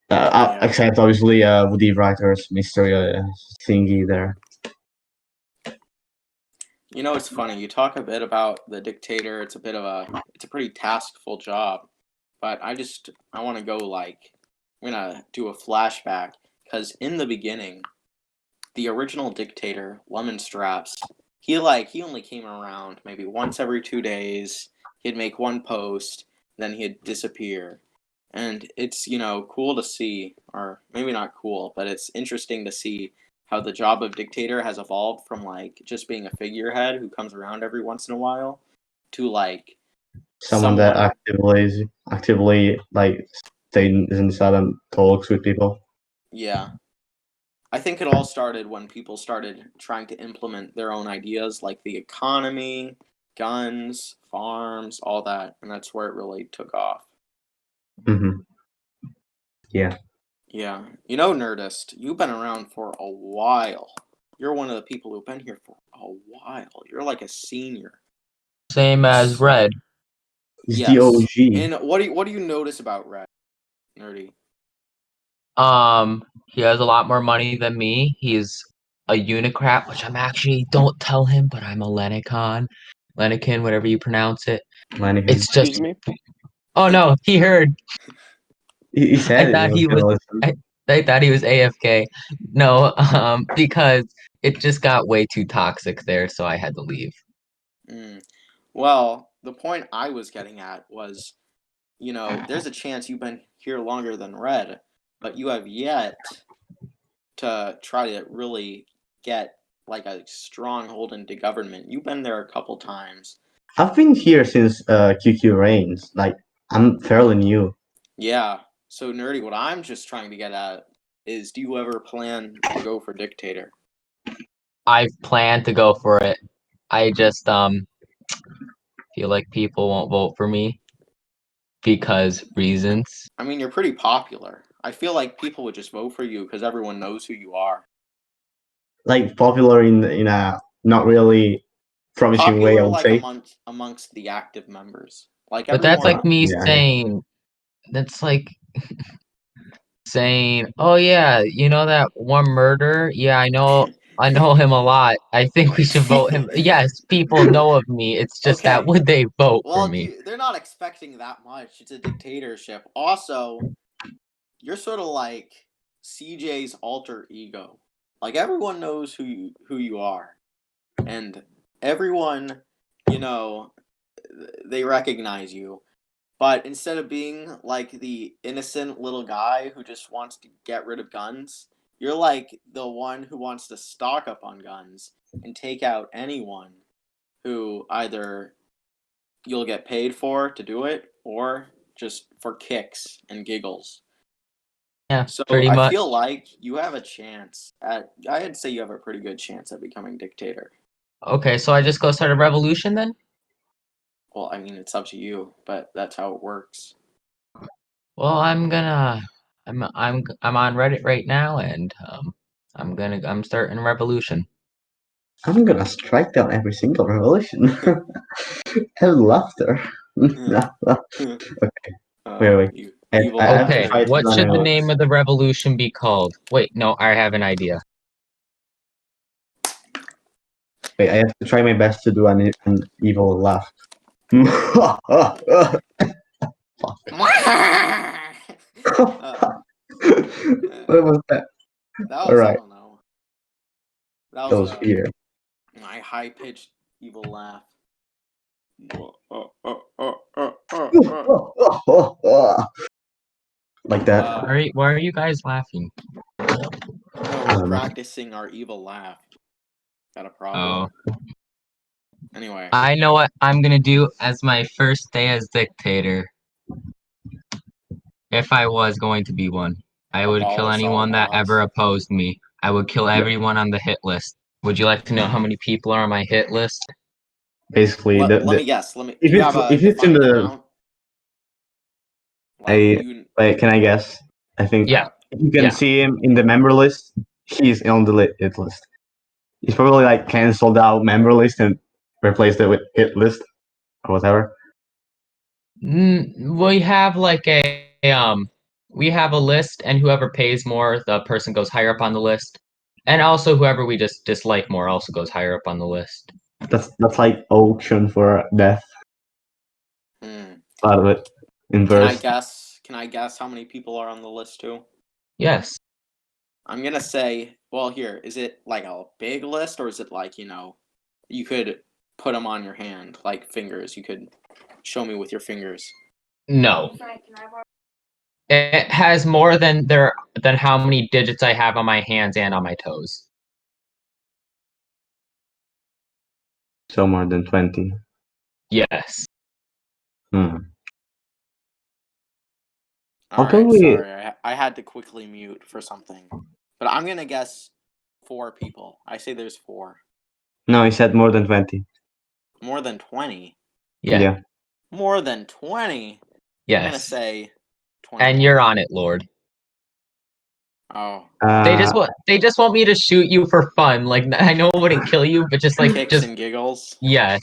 Yeah.
Except obviously Woody Writer's mystery thingy there.
You know, it's funny. You talk a bit about the dictator. It's a pretty taskful job. But I want to go like, I'm gonna do a flashback because in the beginning, the original dictator, Lemon Straps, he only came around maybe once every 2 days. He'd make one post, then he'd disappear. And it's, cool to see, or maybe not cool, but it's interesting to see how the job of dictator has evolved from like just being a figurehead who comes around every once in a while to like
Someone that actively like stays inside and talks with people.
Yeah. I think it all started when people started trying to implement their own ideas like the economy, guns, farms, all that, and that's where it really took off.
Mm-hmm. Yeah.
Yeah. You know, Nerdist, you've been around for a while. You're one of the people who've been here for a while. You're like a senior.
Same as Red.
He's
Yes.
the OG.
And what do you notice about Red, Nerdy?
He has a lot more money than me. He's a Unicrat, which I'm actually, don't tell him, but I'm a Lenican, whatever you pronounce it.
Lenican.
It's just.
Excuse me?
Oh no, he heard.
He said
I thought he was. I thought he was AFK. No, because it just got way too toxic there, so I had to leave.
Well, the point I was getting at was, there's a chance you've been here longer than Red, but you have yet to try to really get like a stronghold into government. You've been there a couple times.
I've been here since QQ reigns. Like, I'm fairly new.
Yeah. So, Nerdy, what I'm just trying to get at is, do you ever plan to go for dictator?
I've planned to go for it. I just feel like people won't vote for me because reasons.
I mean, you're pretty popular. I feel like people would just vote for you because everyone knows who you are.
Like, popular in a not really promising way, I would
Like
say.
amongst the active members. Like,
But that's like me
Yeah.
saying, that's like saying, oh yeah, you know that one murderer? Yeah, I know him a lot. I think we should vote him. Yes, people know of me. It's just that
Okay.
would they vote for
Well,
me?
they're not expecting that much. It's a dictatorship. Also, you're sort of like CJ's alter ego. Like everyone knows who you are, and everyone, they recognize you. But instead of being like the innocent little guy who just wants to get rid of guns, you're like the one who wants to stock up on guns and take out anyone who either you'll get paid for to do it or just for kicks and giggles.
Yeah,
So
pretty
I
much.
feel like you have a chance I'd say you have a pretty good chance at becoming dictator.
Okay, so I just go start a revolution then?
Well, I mean, it's up to you, but that's how it works.
Well, I'm on Reddit right now, and I'm starting a revolution.
I'm gonna strike down every single revolution. Have laughter. Okay. Wait.
Okay, what should the name of the revolution be called? Wait, no, I have an idea.
Wait, I have to try my best to do an evil laugh.
What
was that?
That was,
Alright.
I don't know.
That was weird.
My high-pitched evil laugh.
Like that.
Why are you guys laughing?
No, we're practicing our evil laugh. Got a problem.
Oh.
Anyway.
I know what I'm gonna do as my first day as dictator. If I was going to be one, I would kill anyone that ever opposed me. I would kill everyone on the hit list. Would you like to know how many people are on my hit list?
Basically,
let me guess. Do
if
you have a
it's in the
amount?
Wait, can I guess? I think
Yeah.
if you can see him in the member list, he's on the hit list. He's probably like canceled out member list and replaced it with hit list or whatever.
We have like we have a list, and whoever pays more, the person goes higher up on the list. And also whoever we just dislike more also goes higher up on the list.
That's like auction for death.
Hmm.
Part of it. Inverse.
Can I guess how many people are on the list too?
Yes.
I'm gonna say, well, here, is it like a big list, or is it like, you could put them on your hand, like fingers? You could show me with your fingers.
No. It has more than how many digits I have on my hands and on my toes.
So more than 20.
Yes.
Hmm.
All
Although
right,
we
sorry, I had to quickly mute for something, but I'm gonna guess 4 people. I say there's 4.
No, he said more than 20.
More than 20.
Yeah.
More than 20. I'm gonna
Yes.
say 21.
And you're on it, Lord.
Oh.
They just want me to shoot you for fun. Like, I know it wouldn't kill you, but just like
Kicks and giggles.
yes.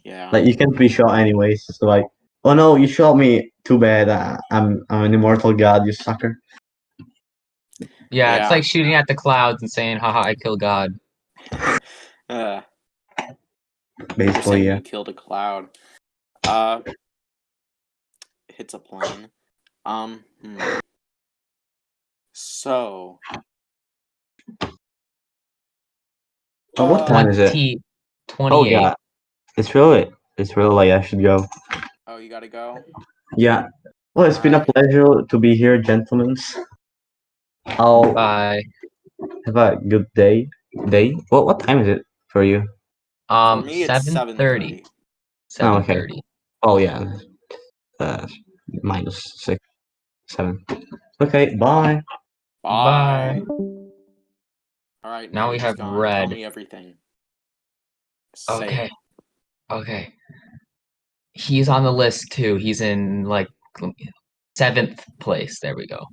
Yeah.
like you can't be shot anyways. So like, oh no, you shot me. Too bad. I'm an immortal god, you sucker.
Yeah, it's
Yeah.
like shooting at the clouds and saying, haha, I kill God.
You're
Basically,
saying
yeah.
you killed a cloud. Hits a plane. So.
What time is it?
28.
Oh yeah, it's really late. I should go.
Oh, you gotta go?
Yeah. Well, it's been a
Alright.
pleasure to be here, gentlemen. I'll
Bye.
have a good day. What time is it for you?
For me, it's
7:30.
7:30.
Oh, okay.
7:30.
Oh yeah. Minus 6, 7. Okay. Bye.
Bye.
Bye.
Alright,
Now we
Nerd is
have
gone. Tell
Red.
me everything. Say
Okay.
it.
Okay. He's on the list too. He's in like 7th place. There we go.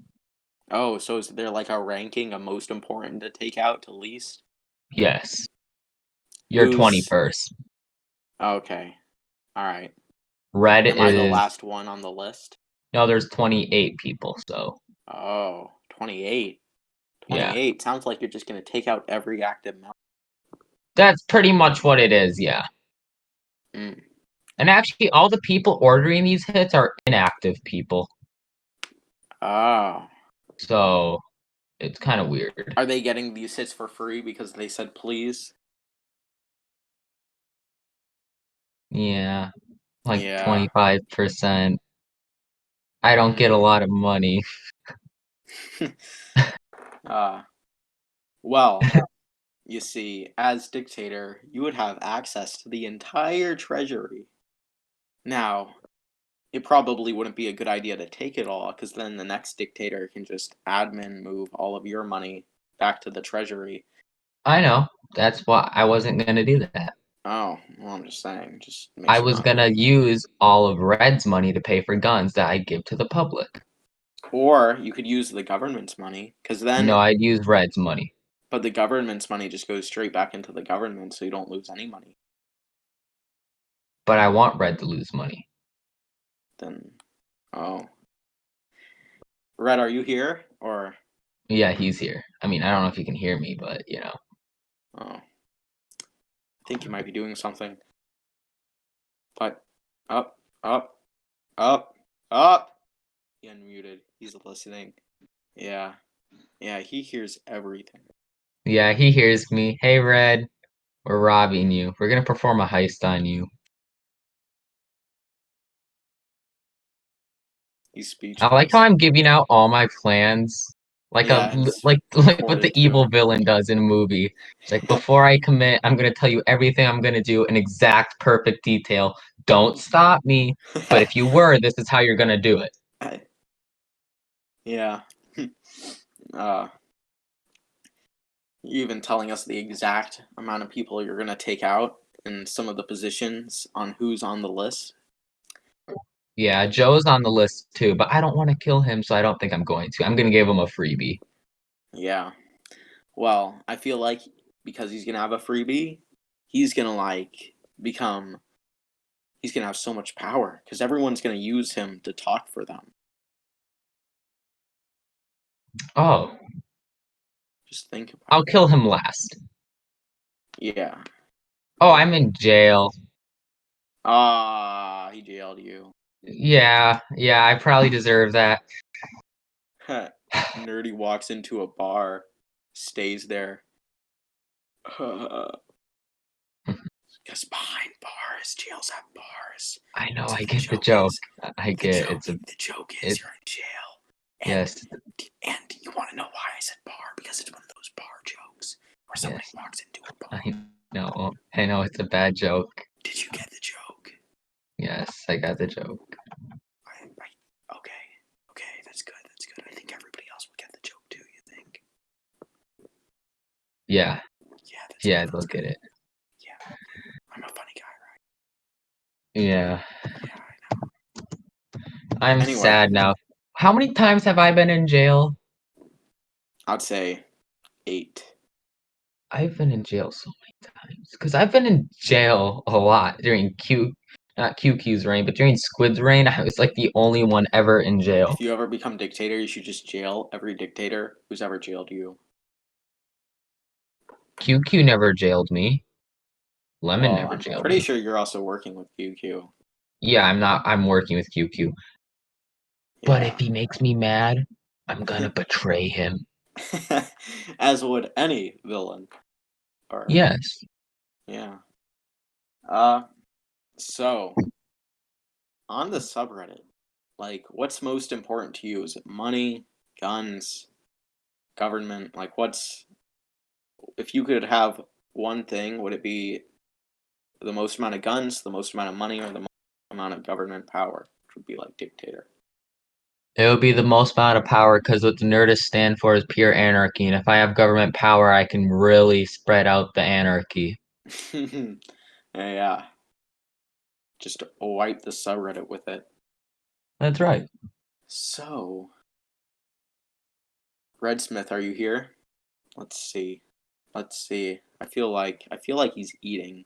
Oh, so is there like a ranking of most important to take out to least?
Yes. You're
Who's
21st.
okay? All right.
Red
Am I the
is
last one on the list?
no. There's 28 people. So
Oh, 28.
yeah,
28. Sounds like you're just gonna take out every active member.
that's pretty much what it is. Yeah.
Mm.
And actually, all the people ordering these hits are inactive people.
Oh.
So it's kind of weird.
Are they getting these hits for free because they said please?
Yeah. Like
Yeah.
25%. I don't get a lot of money.
Well, you see, as dictator, you would have access to the entire treasury. Now, it probably wouldn't be a good idea to take it all, because then the next dictator can just admin move all of your money back to the treasury.
I know. That's why I wasn't gonna do that.
Oh, well, I'm just saying, just makes
I
you
was
not
gonna
money.
use all of Red's money to pay for guns that I give to the public.
Or you could use the government's money, because then,
No, I'd use Red's money.
but the government's money just goes straight back into the government, so you don't lose any money.
But I want Red to lose money.
Then, oh. Red, are you here? Or,
Yeah, he's here. I mean, I don't know if you can hear me, but you know.
oh. I think you might be doing something. But, up, up, up, up! He unmuted. He's listening. Yeah. Yeah, he hears everything.
Yeah, he hears me. Hey, Red, we're robbing you. We're gonna perform a heist on you.
He's speechless.
I like how I'm giving out all my plans, like
Yeah, it's
like what the
recorded
evil
too.
villain does in a movie. It's like before I commit, I'm gonna tell you everything I'm gonna do in exact, perfect detail. Don't stop me. But if you were, this is how you're gonna do it.
Yeah. You're even telling us the exact amount of people you're gonna take out and some of the positions on who's on the list.
Yeah, Joe's on the list too, but I don't want to kill him, so I don't think I'm going to. I'm gonna give him a freebie.
Yeah. Well, I feel like because he's gonna have a freebie, he's gonna like become he's gonna have so much power because everyone's gonna use him to talk for them.
Oh,
Just think about
I'll kill him last.
it. Yeah.
Oh,
Yeah.
I'm in jail.
He jailed you.
Yeah, I probably deserve that.
Nerdy walks into a bar, stays there. Because behind bars, jails have bars.
I know,
So
I get the joke.
The joke is you're in jail. And,
Yes.
And you want to know why I said bar? Because it's one of those bar jokes where somebody
Yes.
walks into a bar.
I know, it's a bad joke.
Did you get the joke?
Yes, I got the joke.
Okay, that's good. I think everybody else would get the joke too. You think?
Yeah,
Yeah,
they'll get it.
Yeah, I'm a funny guy, right?
Yeah,
Yeah, I know.
I'm
Anyway.
sad now. How many times have I been in jail?
I'd say 8.
I've been in jail so many times. Because I've been in jail a lot during not QQ's reign, but during Squid's reign, I was like the only one ever in jail.
If you ever become dictator, you should just jail every dictator who's ever jailed you.
QQ never jailed me. Lemon never
I'm
jailed
pretty
me.
sure you're also working with QQ.
Yeah, I'm working with QQ. But if he makes me mad, I'm gonna betray him.
As would any villain.
Yes.
Yeah. So on the subreddit, like, what's most important to you? Is it money, guns, government? Like, if you could have one thing, would it be the most amount of guns, the most amount of money, or the most amount of government power, which would be like dictator?
It would be the most amount of power because what the Nerdists stand for is pure anarchy. And if I have government power, I can really spread out the anarchy.
Yeah. Just wipe the subreddit with it.
That's right.
So, Redsmith, are you here? Let's see. I feel like he's eating.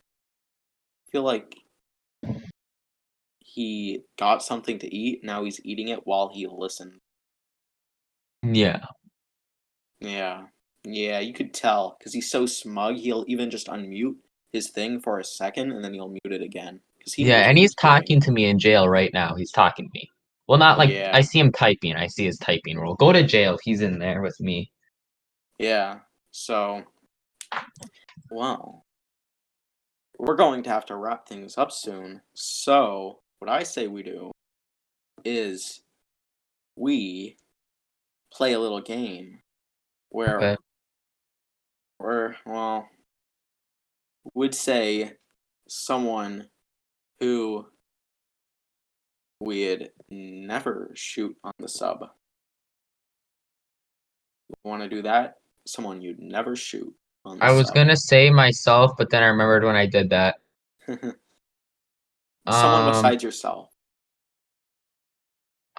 I feel like he got something to eat. Now he's eating it while he listened.
Yeah.
Yeah, you could tell because he's so smug. He'll even just unmute his thing for a second and then he'll mute it again because he knows
Yeah,
what
and he's
doing.
talking to me in jail right now. He's talking to me. Well, not like
Yeah.
I see him typing. I see his typing role. Go to jail. He's in there with me.
Yeah. So, well, we're going to have to wrap things up soon. So, what I say we do is we play a little game where
Okay.
would say someone who we'd never shoot on the sub. You want to do that? Someone you'd never shoot on the
I was
sub.
gonna say myself, but then I remembered when I did that.
Someone besides yourself.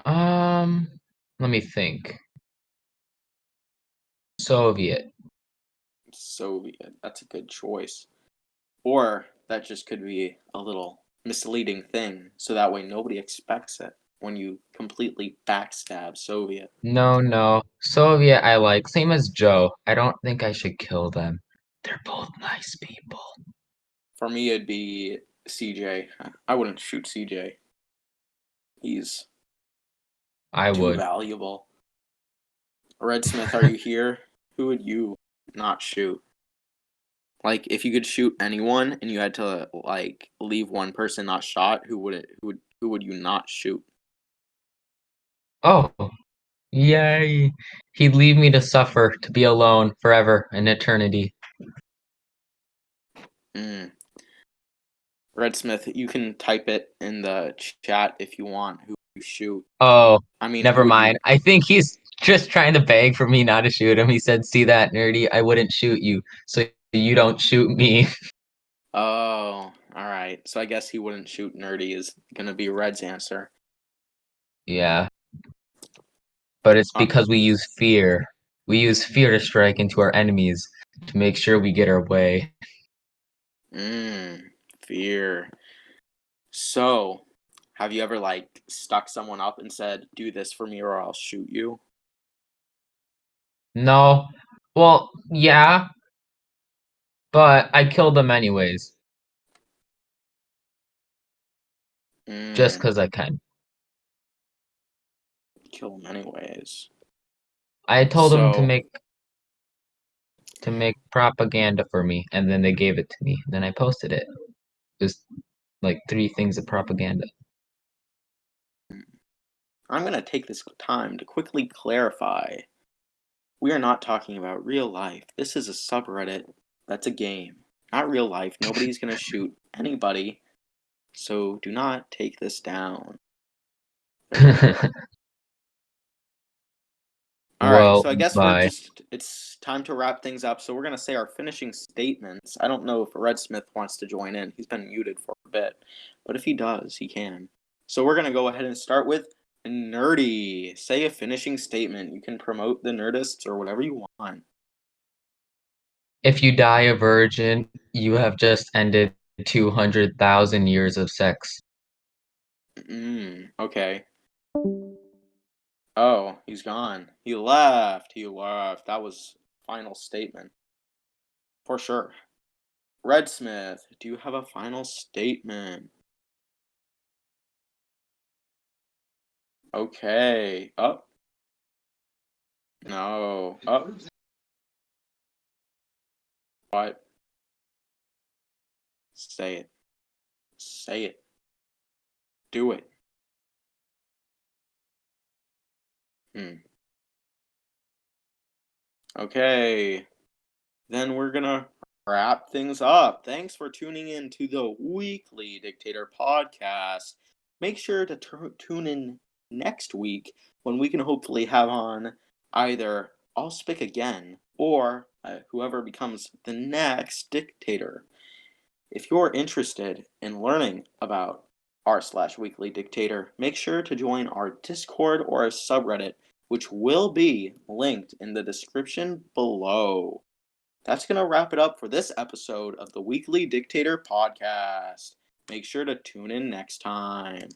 Let me think. Soviet.
That's a good choice. Or that just could be a little misleading thing, so that way nobody expects it when you completely backstab Soviet.
No. Soviet I like. Same as Joe. I don't think I should kill them. They're both nice people.
For me, it'd be CJ. I wouldn't shoot CJ. He's too valuable. Redsmith, are you here? Who would you not shoot? Like, if you could shoot anyone and you had to like leave one person not shot, who would you not shoot?
Oh, yay. He'd leave me to suffer, to be alone forever, in eternity.
Redsmith, you can type it in the chat if you want who you shoot.
Oh,
I mean,
never mind. I think he's just trying to beg for me not to shoot him. He said, "See that, nerdy? I wouldn't shoot you, so you don't shoot me."
Oh, alright. So I guess he wouldn't shoot nerdy is gonna be Red's answer.
Yeah. But it's because we use fear. We use fear to strike into our enemies to make sure we get our way.
Fear. So, have you ever like stuck someone up and said, "Do this for me or I'll shoot you"?
No. Well, yeah, but I killed them anyways, just
Mm,
because I can.
kill them anyways.
I told them
So,
to make propaganda for me, and then they gave it to me. Then I posted it. It was like 3 things of propaganda.
I'm going to take this time to quickly clarify. We are not talking about real life. This is a subreddit. That's a game. Not real life. Nobody's going to shoot anybody. So do not take this down. Very good. All right,
Well,
so I guess
bye.
it's time to wrap things up. So we're going to say our finishing statements. I don't know if Red Smith wants to join in. He's been muted for a bit. But if he does, he can. So we're going to go ahead and start with Nerdy. Say a finishing statement. You can promote the Nerdists or whatever you want.
If you die a virgin, you have just ended 200,000 years of sex.
Okay. Oh, he's gone. He left. That was final statement. For sure. Red Smith, do you have a final statement? Okay. Up. No. Up. What? Say it. Say it. Do it. Okay. Then we're gonna wrap things up. Thanks for tuning in to the Weekly Dictator Podcast. Make sure to tune in next week when we can hopefully have on either Alespic again or whoever becomes the next dictator. If you're interested in learning about r/Weekly Dictator, make sure to join our Discord or our subreddit, which will be linked in the description below. That's going to wrap it up for this episode of the Weekly Dictator Podcast. Make sure to tune in next time.